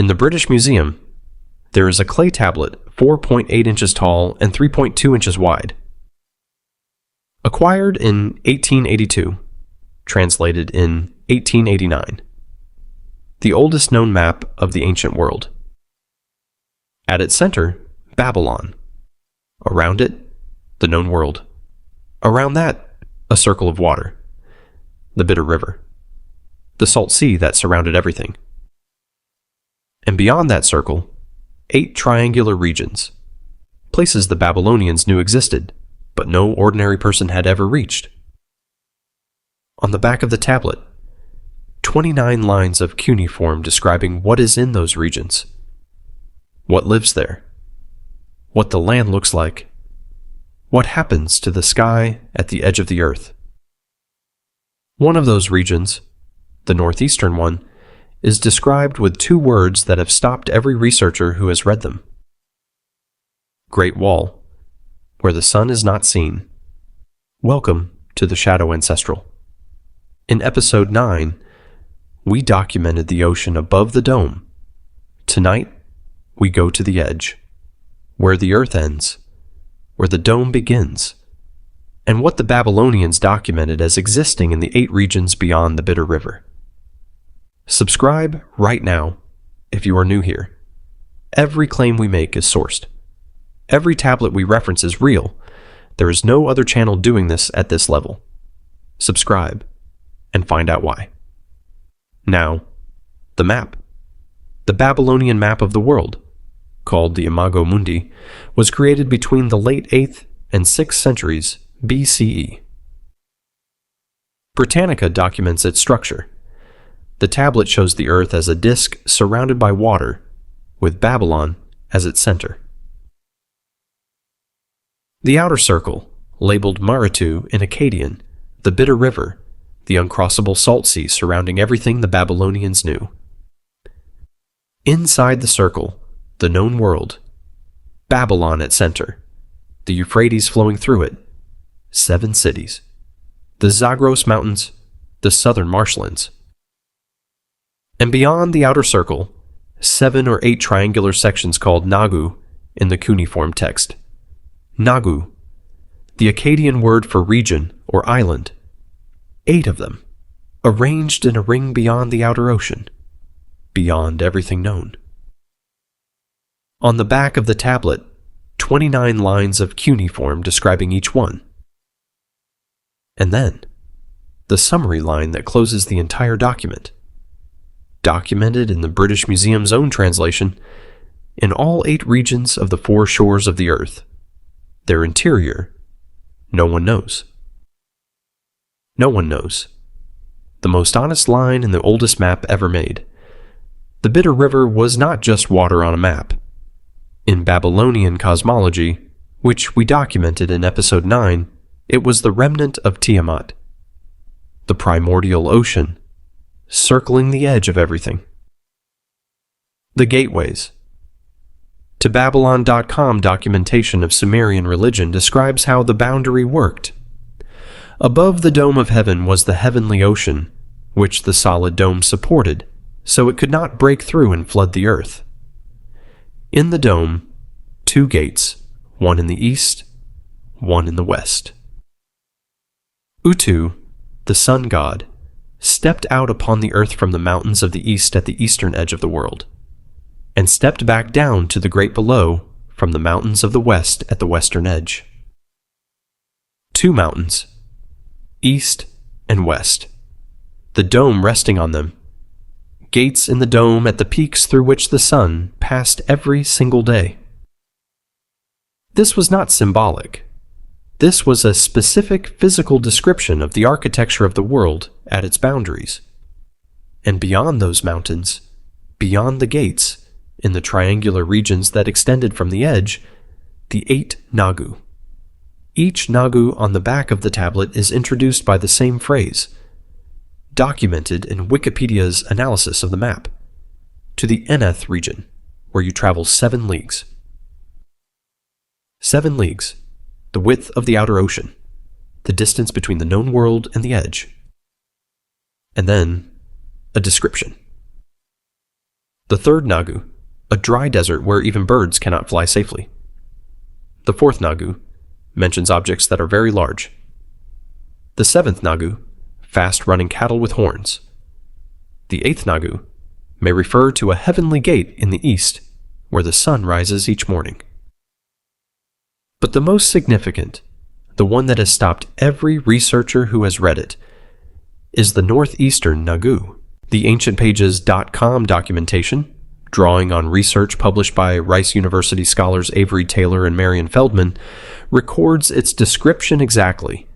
In the British Museum, there is a clay tablet 4.8 inches tall and 3.2 inches wide. Acquired in 1882, translated in 1889. The oldest known map of the ancient world. At its center, Babylon. Around it, the known world. Around that, a circle of water. The Bitter River. The salt sea that surrounded everything. And beyond that circle, 8 triangular regions. Places the Babylonians knew existed, but no ordinary person had ever reached. On the back of the tablet, 29 lines of cuneiform describing what is in those regions. What lives there. What the land looks like. What happens to the sky at the edge of the earth. One of those regions, the northeastern one, is described with 2 words that have stopped every researcher who has read them. Great Wall, where the sun is not seen. Welcome to the shadow Ancestral. In episode 9, we documented the ocean above the dome. Tonight, we go to the edge, where the earth ends, where the dome begins, and what the Babylonians documented as existing in the 8 regions beyond the Bitter River. Subscribe right now if you are new here. Every claim we make is sourced. Every tablet we reference is real. There is no other channel doing this at this level. Subscribe and find out why. Now, the map. The Babylonian map of the world, called the Imago Mundi, was created between the late 8th and 6th centuries BCE. Britannica documents its structure. The tablet shows the earth as a disk surrounded by water, with Babylon as its center. The outer circle, labeled Maritu in Akkadian, the Bitter River, the uncrossable salt sea surrounding everything the Babylonians knew. Inside the circle, the known world, Babylon at center, the Euphrates flowing through it, 7 cities, the Zagros Mountains, the southern marshlands. And beyond the outer circle, 7 or 8 triangular sections called Nagu in the cuneiform text. Nagu, the Akkadian word for region or island. 8 of them, arranged in a ring beyond the outer ocean, beyond everything known. On the back of the tablet, 29 lines of cuneiform describing each one. And then, the summary line that closes the entire document. Documented in the British Museum's own translation, in all 8 regions of the 4 shores of the earth. Their interior, no one knows. No one knows. The most honest line in the oldest map ever made. The Bitter River was not just water on a map. In Babylonian cosmology, which we documented in episode 9, it was the remnant of Tiamat, the primordial ocean, circling the edge of everything. The gateways. To Babylon.com documentation of Sumerian religion describes how the boundary worked. Above the dome of heaven was the heavenly ocean, which the solid dome supported, so it could not break through and flood the earth. In the dome, 2 gates, one in the east, one in the west. Utu, the sun god, stepped out upon the earth from the mountains of the east at the eastern edge of the world, and stepped back down to the great below from the mountains of the west at the western edge. 2 mountains, east and west, the dome resting on them, gates in the dome at the peaks through which the sun passed every single day. This was not symbolic. This was a specific physical description of the architecture of the world at its boundaries. And beyond those mountains, beyond the gates, in the triangular regions that extended from the edge, the 8 Nagu. Each Nagu on the back of the tablet is introduced by the same phrase, documented in Wikipedia's analysis of the map, to the Eneth region, where you travel 7 leagues. 7 leagues, the width of the outer ocean, the distance between the known world and the edge. And then, a description. The third Nagu, a dry desert where even birds cannot fly safely. The fourth Nagu mentions objects that are very large. The seventh Nagu, fast-running cattle with horns. The eighth Nagu may refer to a heavenly gate in the east where the sun rises each morning. But the most significant, the one that has stopped every researcher who has read it, is the northeastern Nagu. The ancientpages.com documentation, drawing on research published by Rice University scholars Avery Taylor and Marion Feldman, records its description exactly.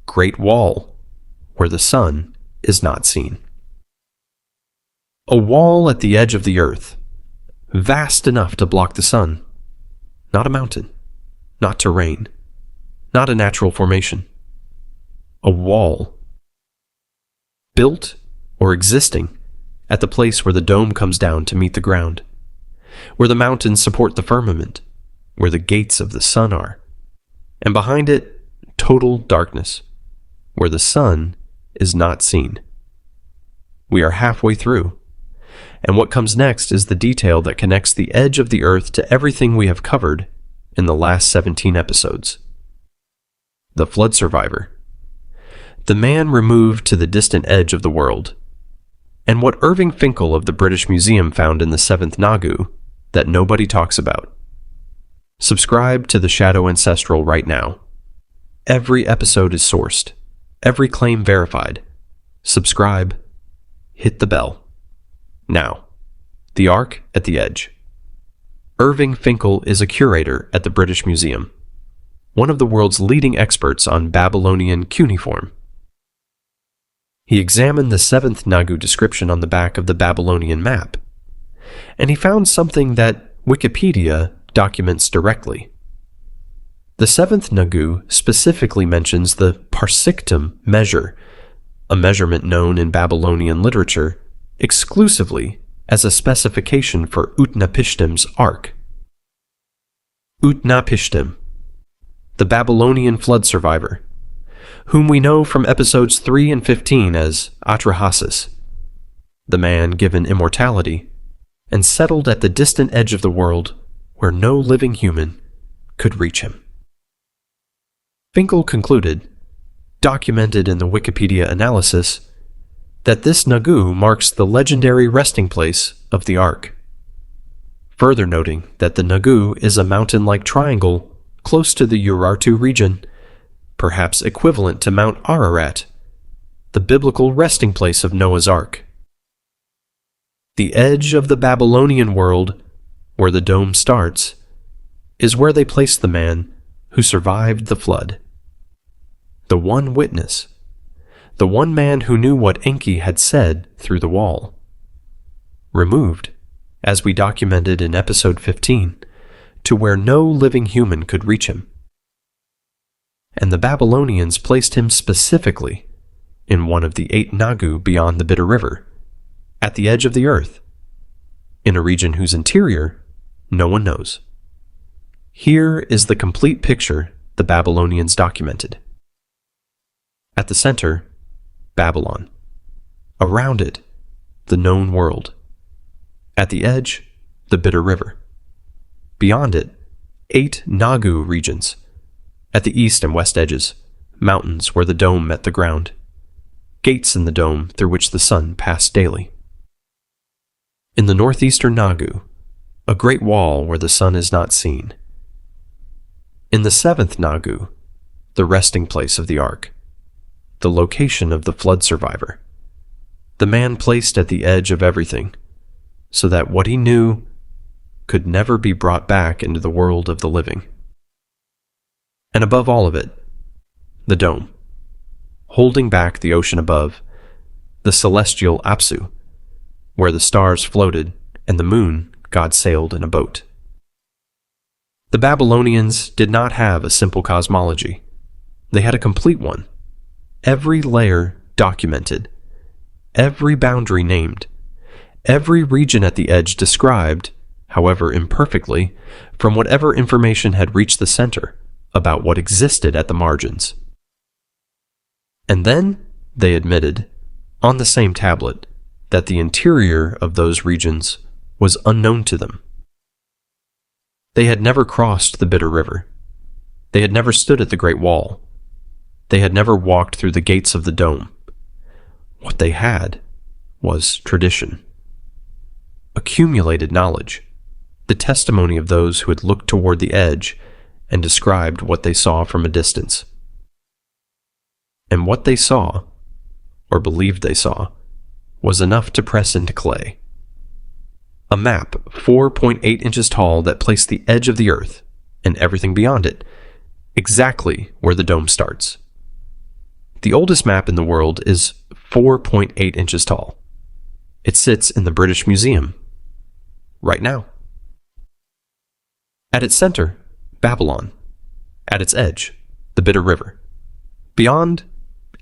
Great Wall, where the sun is not seen. A wall at the edge of the earth, vast enough to block the sun. Not a mountain, not terrain, not a natural formation. A wall. Built or existing at the place where the dome comes down to meet the ground, where the mountains support the firmament, where the gates of the sun are, and behind it, total darkness, where the sun is not seen. We are halfway through, and what comes next is the detail that connects the edge of the earth to everything we have covered in the last 17 episodes. The flood survivor. The man removed to the distant edge of the world, and what Irving Finkel of the British Museum found in the seventh Nagu that nobody talks about. Subscribe to the Shadow Ancestral right now. Every episode is sourced, every claim verified. Subscribe, hit the bell. Now, the Ark at the Edge. Irving Finkel is a curator at the British Museum, one of the world's leading experts on Babylonian cuneiform. He examined the seventh Nagu description on the back of the Babylonian map, and he found something that Wikipedia documents directly. The seventh Nagu specifically mentions the parsictum measure, a measurement known in Babylonian literature exclusively as a specification for Utnapishtim's ark. Utnapishtim, the Babylonian flood survivor, whom we know from episodes 3 and 15 as Atrahasis, the man given immortality and settled at the distant edge of the world where no living human could reach him. Finkel concluded, documented in the Wikipedia analysis, that this Nagu marks the legendary resting place of the Ark, further noting that the Nagu is a mountain-like triangle close to the Urartu region, perhaps equivalent to Mount Ararat, the biblical resting place of Noah's Ark. The edge of the Babylonian world, where the dome starts, is where they placed the man who survived the flood. The one witness, the one man who knew what Enki had said through the wall. Removed, as we documented in episode 15, to where no living human could reach him. And the Babylonians placed him specifically in one of the 8 Nagu beyond the Bitter River, at the edge of the earth, in a region whose interior no one knows. Here is the complete picture the Babylonians documented. At the center, Babylon. Around it, the known world. At the edge, the Bitter River. Beyond it, 8 Nagu regions. At the east and west edges, mountains where the dome met the ground. Gates in the dome through which the sun passed daily. In the northeastern Nagu, a great wall where the sun is not seen. In the 7th Nagu, the resting place of the Ark, the location of the flood survivor, the man placed at the edge of everything, so that what he knew could never be brought back into the world of the living. And above all of it, the dome, holding back the ocean above, the celestial Apsu, where the stars floated and the moon God sailed in a boat. The Babylonians did not have a simple cosmology. They had a complete one. Every layer documented, every boundary named, every region at the edge described, however imperfectly, from whatever information had reached the center about what existed at the margins. And then, they admitted, on the same tablet, that the interior of those regions was unknown to them. They had never crossed the Bitter River. They had never stood at the Great Wall. They had never walked through the gates of the dome. What they had was tradition. Accumulated knowledge, the testimony of those who had looked toward the edge and described what they saw from a distance. And what they saw, or believed they saw, was enough to press into clay. A map 4.8 inches tall that placed the edge of the earth, and everything beyond it, exactly where the dome starts. The oldest map in the world is 4.8 inches tall. It sits in the British Museum, right now. At its center, Babylon. At its edge, the Bitter River. Beyond,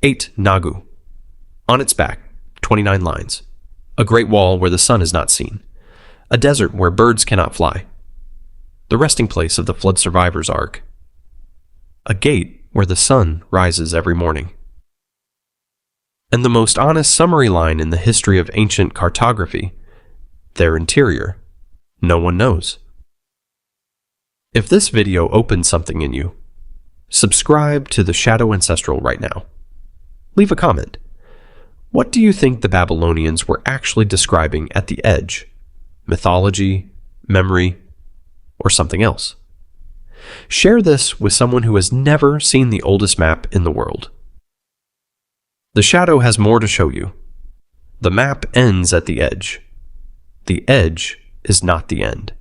8 Nagu. On its back, 29 lines. A great wall where the sun is not seen. A desert where birds cannot fly. The resting place of the flood survivors' ark. A gate where the sun rises every morning. And the most honest summary line in the history of ancient cartography, their interior, no one knows. If this video opened something in you, subscribe to the Shadow Ancestral right now. Leave a comment. What do you think the Babylonians were actually describing at the edge? Mythology, memory, or something else? Share this with someone who has never seen the oldest map in the world. The Shadow has more to show you. The map ends at the edge. The edge is not the end.